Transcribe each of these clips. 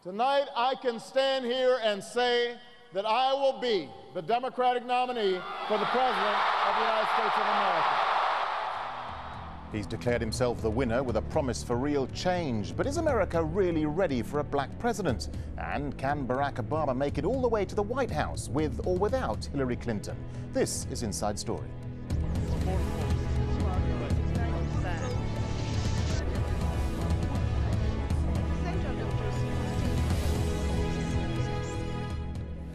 Tonight, I can stand here and say that I will be the Democratic nominee for the President of the United States of America. He's declared himself the winner with a promise for real change. But is America really ready for a black president? And can Barack Obama make it all the way to the White House with or without Hillary Clinton? This is Inside Story.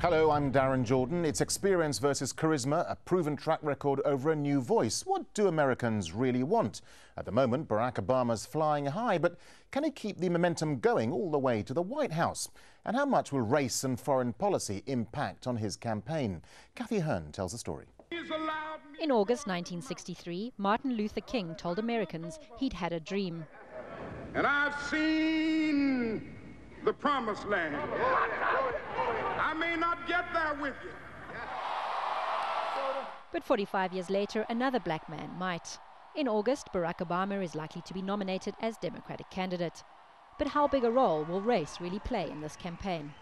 Hello, I'm Darren Jordan. It's experience versus charisma, a proven track record over a new voice. What do Americans really want? At the moment, Barack Obama's flying high, but can he keep the momentum going all the way to the White House? And how much will race and foreign policy impact on his campaign? Kathy Hearn tells the story. In August 1963, Martin Luther King told Americans he'd had a dream. And I've seen the promised land. I may not get there with you. But 45 years later, another black man might. In August, Barack Obama is likely to be nominated as Democratic candidate. But how big a role will race really play in this campaign?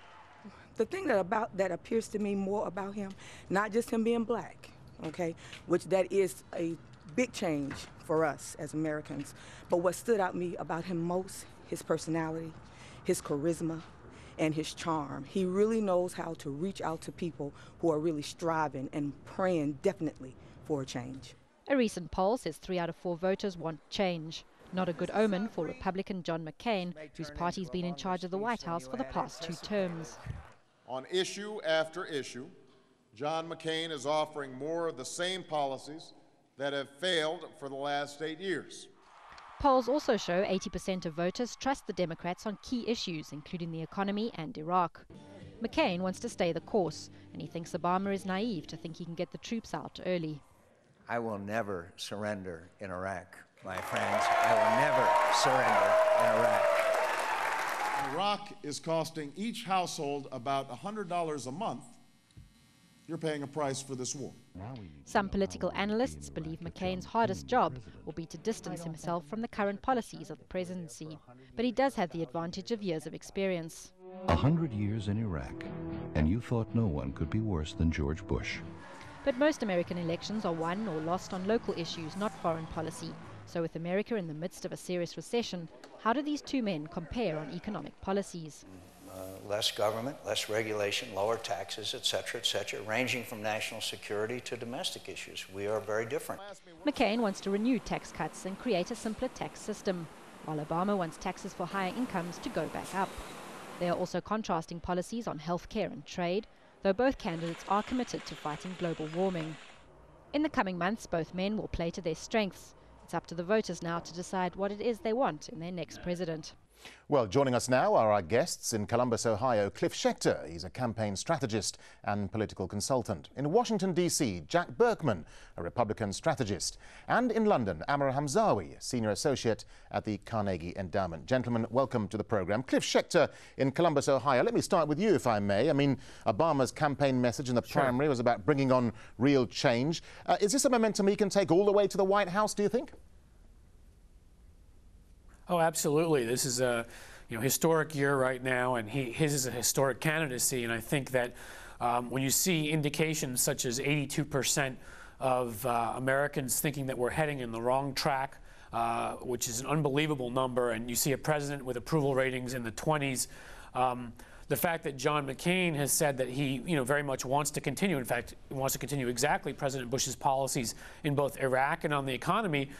The thing that appears to me more about him, not just him being black, okay, which that is a big change for us as Americans, but what stood out me about him most, his personality, his charisma, and his charm. He really knows how to reach out to people who are really striving and praying definitely for a change. A recent poll says 3 out of 4 voters want change. Not a good omen for Republican John McCain, whose party's been in charge of the White House for the past 2 terms. On issue after issue, John McCain is offering more of the same policies that have failed for the last 8 years. Polls also show 80% of voters trust the Democrats on key issues, including the economy and Iraq. McCain wants to stay the course, and he thinks Obama is naive to think he can get the troops out early. I will never surrender in Iraq, my friends. I will never surrender in Iraq. Iraq is costing each household about $100 a month. You're paying a price for this war. Some political analysts believe McCain's hardest job will be to distance himself from the current policies of the presidency. But he does have the advantage of years of experience. 100 years in Iraq, and you thought no one could be worse than George Bush. But most American elections are won or lost on local issues, not foreign policy. So with America in the midst of a serious recession, how do these two men compare on economic policies? Less government, less regulation, lower taxes, et cetera, ranging from national security to domestic issues. We are very different. McCain wants to renew tax cuts and create a simpler tax system, while Obama wants taxes for higher incomes to go back up. They are also contrasting policies on healthcare and trade, though both candidates are committed to fighting global warming. In the coming months, both men will play to their strengths. It's up to the voters now to decide what it is they want in their next president. Well, joining us now are our guests. In Columbus, Ohio, Cliff Schecter. He's a campaign strategist and political consultant. In Washington, D.C., Jack Burkman, a Republican strategist. And in London, Amara Hamzawi, senior associate at the Carnegie Endowment. Gentlemen, welcome to the program. Cliff Schecter in Columbus, Ohio. Let me start with you, if I may. I mean, Obama's campaign message in the primary was about bringing on real change. Is this a momentum he can take all the way to the White House, do you think? Oh, absolutely. This is a historic year right now, and his is a historic candidacy. And I think that when you see indications such as 82% of Americans thinking that we're heading in the wrong track, which is an unbelievable number, and you see a president with approval ratings in the 20s, the fact that John McCain has said that he very much wants to continue, in fact, wants to continue exactly President Bush's policies in both Iraq and on the economy,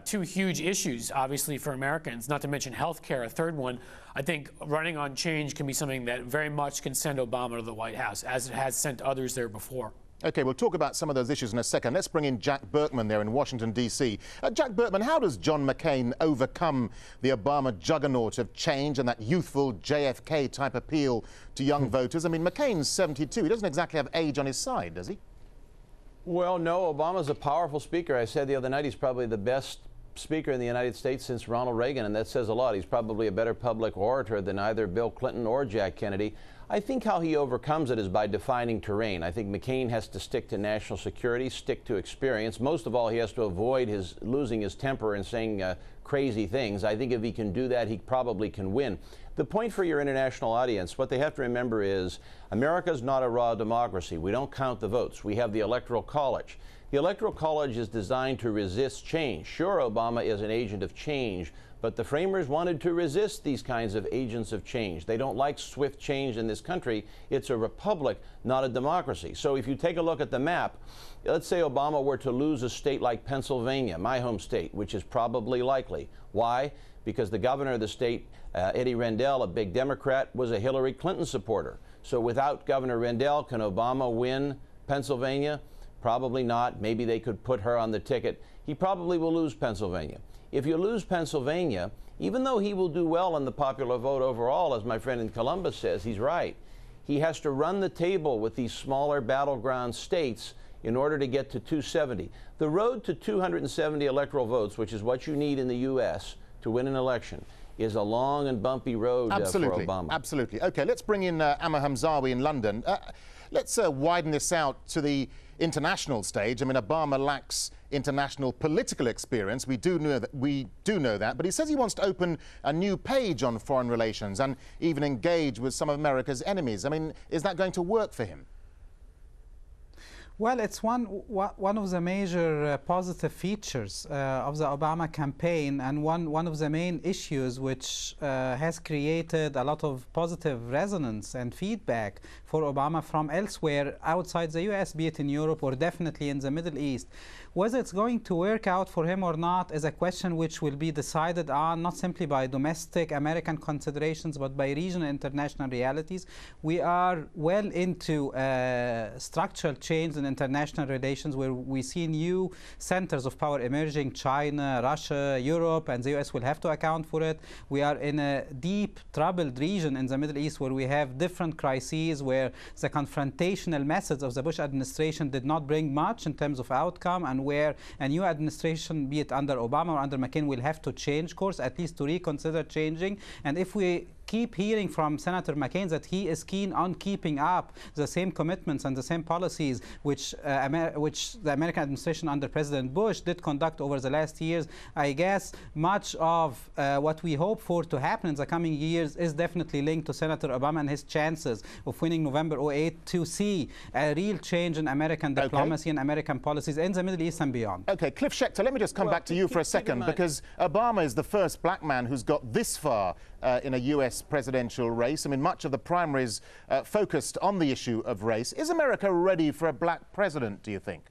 2 huge issues, obviously, for Americans, not to mention health care, a third one. I think running on change can be something that very much can send Obama to the White House, as it has sent others there before. OK, we'll talk about some of those issues in a second. Let's bring in Jack Burkman there in Washington, D.C. Jack Burkman, how does John McCain overcome the Obama juggernaut of change and that youthful JFK-type appeal to young voters? I mean, McCain's 72. He doesn't exactly have age on his side, does he? Well, no, Obama's a powerful speaker. I said the other night he's probably the best speaker in the United States since Ronald Reagan, and that says a lot. He's probably a better public orator than either Bill Clinton or Jack Kennedy. I think how he overcomes it is by defining terrain. I think McCain has to stick to national security, stick to experience. Most of all, he has to avoid losing his temper and saying crazy things. I think if he can do that, he probably can win. The point for your international audience, what they have to remember is America's not a raw democracy. We don't count the votes. We have the Electoral College. The Electoral College is designed to resist change. Sure, Obama is an agent of change, but the framers wanted to resist these kinds of agents of change. They don't like swift change in this country. It's a republic, not a democracy. So if you take a look at the map, let's say Obama were to lose a state like Pennsylvania, my home state, which is probably likely. Why? Because the governor of the state, Eddie Rendell, a big Democrat, was a Hillary Clinton supporter. So without Governor Rendell, can Obama win Pennsylvania? Probably not. Maybe they could put her on the ticket. He probably will lose Pennsylvania. If you lose Pennsylvania, even though he will do well in the popular vote overall, as my friend in Columbus says, he's right, he has to run the table with these smaller battleground states in order to get to 270. The road to 270 electoral votes, which is what you need in the U.S. to win an election, is a long and bumpy road for Obama. Absolutely. Okay, let's bring in Amma Hamzawi in London. Let's widen this out to the international stage. I mean, Obama lacks international political experience. We do know that. But he says he wants to open a new page on foreign relations and even engage with some of America's enemies. I mean, is that going to work for him? Well, it's one of the major positive features of the Obama campaign, and one of the main issues which has created a lot of positive resonance and feedback for Obama from elsewhere outside the US, be it in Europe or definitely in the Middle East. Whether it's going to work out for him or not is a question which will be decided on not simply by domestic American considerations, but by regional and international realities. We are well into structural change in international relations, where we see new centers of power emerging: China, Russia, Europe, and the US will have to account for it. We are in a deep, troubled region in the Middle East, where we have different crises, where the confrontational methods of the Bush administration did not bring much in terms of outcome, and where a new administration, be it under Obama or under McCain, will have to change course, at least to reconsider changing. And if we keep hearing from Senator McCain that he is keen on keeping up the same commitments and the same policies which the American administration under President Bush did conduct over the last years, I guess much of what we hope for to happen in the coming years is definitely linked to Senator Obama and his chances of winning November 2008 to see a real change in American diplomacy and American policies in the Middle East and beyond. Okay, Cliff Schecter, let me just come back to you for a second, because Obama is the first black man who's got this far in a US presidential race. I mean, much of the primaries focused on the issue of race. Is America ready for a black president, do you think?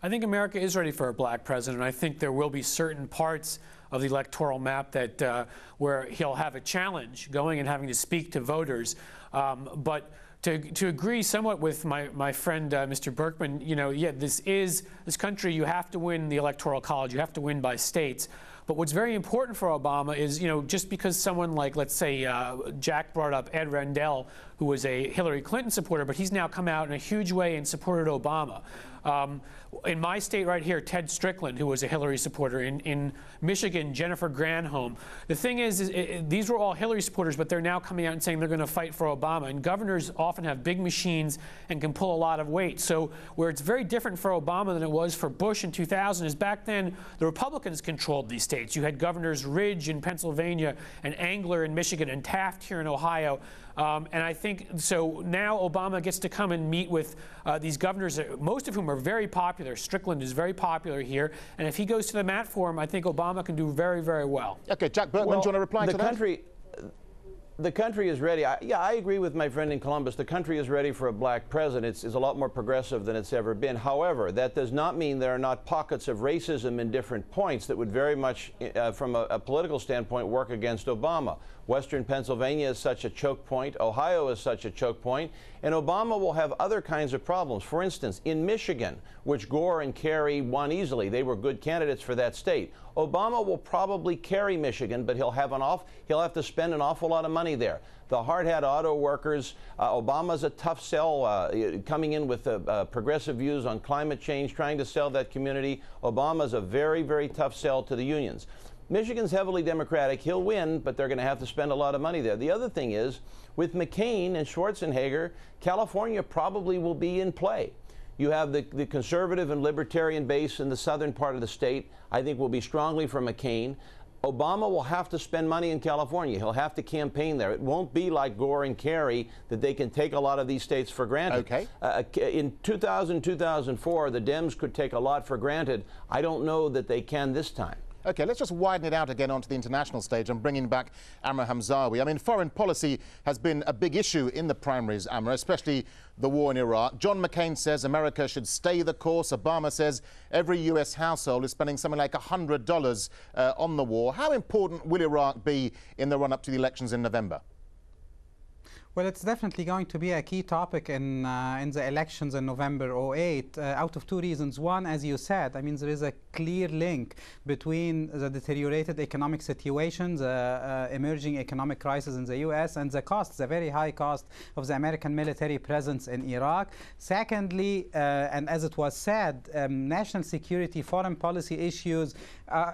I think America is ready for a black president. I think there will be certain parts of the electoral map that where he'll have a challenge going and having to speak to voters. But to agree somewhat with my friend Mr. Burkman, you know, yeah, this country, you have to win the Electoral College, you have to win by states. But what's very important for Obama is, you know, just because someone like, let's say, Jack brought up Ed Rendell, who was a Hillary Clinton supporter, but he's now come out in a huge way and supported Obama. In my state right here, Ted Strickland, who was a Hillary supporter. In Michigan, Jennifer Granholm. The thing is these were all Hillary supporters, but they're now coming out and saying they're going to fight for Obama. And governors often have big machines and can pull a lot of weight. So where it's very different for Obama than it was for Bush in 2000 is back then the Republicans controlled these states. You had Governors Ridge in Pennsylvania and Angler in Michigan and Taft here in Ohio. And I think so now Obama gets to come and meet with these governors, most of whom are very popular. Strickland is very popular here. And if he goes to the mat for him, I think Obama can do very, very well. Okay, Jack Burkman, do you want to reply to that? The country is ready. Yeah, I agree with my friend in Columbus. The country is ready for a black president. It's a lot more progressive than it's ever been. However, that does not mean there are not pockets of racism in different points that would very much, from a political standpoint, work against Obama. Western Pennsylvania is such a choke point. Ohio is such a choke point. And Obama will have other kinds of problems. For instance, in Michigan, which Gore and Kerry won easily, they were good candidates for that state. Obama will probably carry Michigan, but he'll have to spend an awful lot of money there. The hard hat auto workers, Obama's a tough sell, coming in with progressive views on climate change, trying to sell that community. Obama's a very, very tough sell to the unions. Michigan's heavily Democratic. He'll win, but they're going to have to spend a lot of money there. The other thing is, with McCain and Schwarzenegger, California probably will be in play. You have the conservative and libertarian base in the southern part of the state, I think will be strongly for McCain. Obama will have to spend money in California. He'll have to campaign there. It won't be like Gore and Kerry that they can take a lot of these states for granted. Okay. In 2000, 2004, the Dems could take a lot for granted. I don't know that they can this time. OK, let's just widen it out again onto the international stage and bringing back Amr Hamzawi. I mean, foreign policy has been a big issue in the primaries, Amr, especially the war in Iraq. John McCain says America should stay the course. Obama says every US household is spending something like $100 on the war. How important will Iraq be in the run-up to the elections in November? Well, it's definitely going to be a key topic in the elections in November 2008, out of two reasons. One, as you said, I mean, there is a clear link between the deteriorated economic situation, the emerging economic crisis in the U.S., and the cost, the very high cost of the American military presence in Iraq. Secondly, and as it was said, national security, foreign policy issues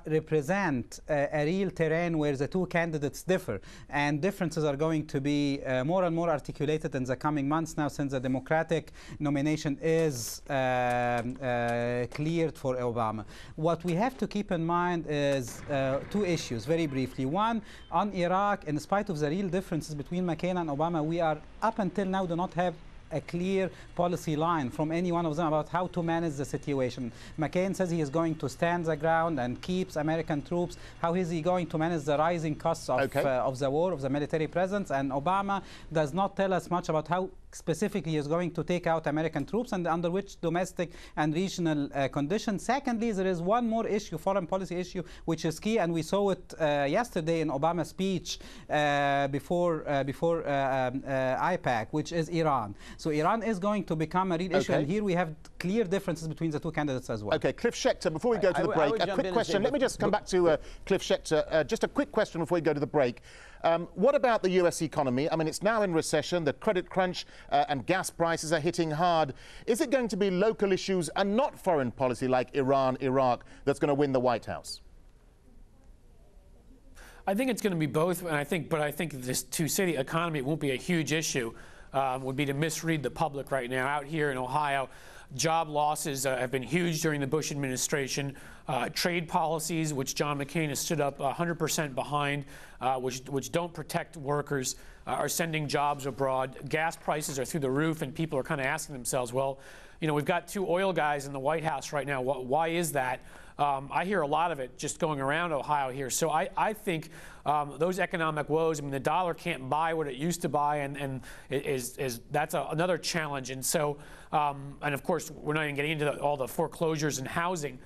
represent a real terrain where the two candidates differ, and differences are going to be more and more articulated in the coming months now, since the Democratic nomination is cleared for Obama. What we have to keep in mind is two issues, very briefly. One, on Iraq, in spite of the real differences between McCain and Obama, we are up until now do not have a clear policy line from any one of them about how to manage the situation. McCain says he is going to stand the ground and keeps American troops. How is he going to manage the rising costs of the war, of the military presence? And Obama does not tell us much about how specifically he is going to take out American troops and under which domestic and regional conditions. Secondly, there is one more issue, foreign policy issue, which is key, and we saw it yesterday in Obama's speech before IPAC, which is Iran. So Iran is going to become a real issue, and here we have clear differences between the two candidates as well. Okay, Cliff Schecter, before we go to the break, a quick question. Let me just come back to Cliff Schecter. Just a quick question before we go to the break. What about the US economy? I mean, it's now in recession, the credit crunch and gas prices are hitting hard. Is it going to be local issues and not foreign policy like Iran, Iraq that's going to win the White House? I think it's going to be both, and I think this to say the economy won't be a huge issue would be to misread the public right now. Out here in Ohio, job losses have been huge during the Bush administration. Trade policies, which John McCain has stood up 100% behind, which don't protect workers, are sending jobs abroad. Gas prices are through the roof, and people are kind of asking themselves, well, you know, we've got two oil guys in the White House right now. Why is that? I hear a lot of it just going around Ohio here. So I think those economic woes, I mean, the dollar can't buy what it used to buy, and that's another challenge. And so, and of course, we're not even getting into all the foreclosures and housing.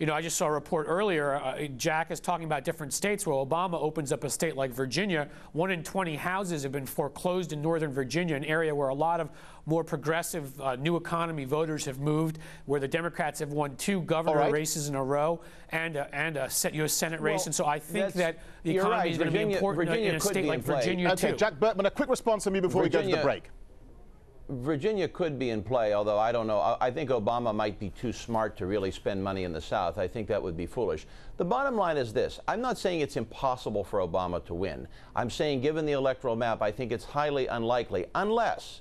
You know, I just saw a report earlier, Jack is talking about different states where Obama opens up a state like Virginia. 1 in 20 houses have been foreclosed in Northern Virginia, an area where a lot of more progressive new economy voters have moved, where the Democrats have won 2 governor races in a row and a U.S. Senate race. And so I think that the economy is going to be important in a state like Virginia, too. Okay, Jack Burkman, a quick response from you before we go to the break. Virginia could be in play, although I don't know. I think Obama might be too smart to really spend money in the South. I think that would be foolish. The bottom line is this. I'm not saying it's impossible for Obama to win. I'm saying, given the electoral map, I think it's highly unlikely, unless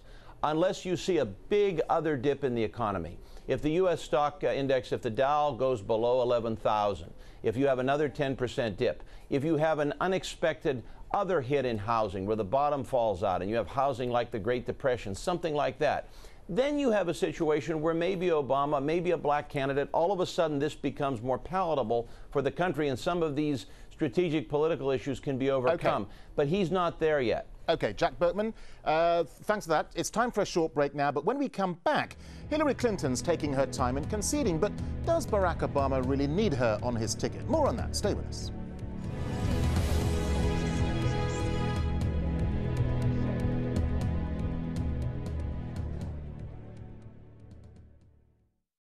you see a big other dip in the economy. If the U.S. stock index, if the Dow goes below 11,000, if you have another 10% dip, if you have an unexpected other hit in housing where the bottom falls out and you have housing like the Great Depression, something like that, then you have a situation where maybe Obama, maybe a black candidate, all of a sudden this becomes more palatable for the country and some of these strategic political issues can be overcome. Okay. But he's not there yet. Okay, Jack Burkman, thanks for that. It's time for a short break now, but when we come back, Hillary Clinton's taking her time and conceding, but does Barack Obama really need her on his ticket? More on that. Stay with us.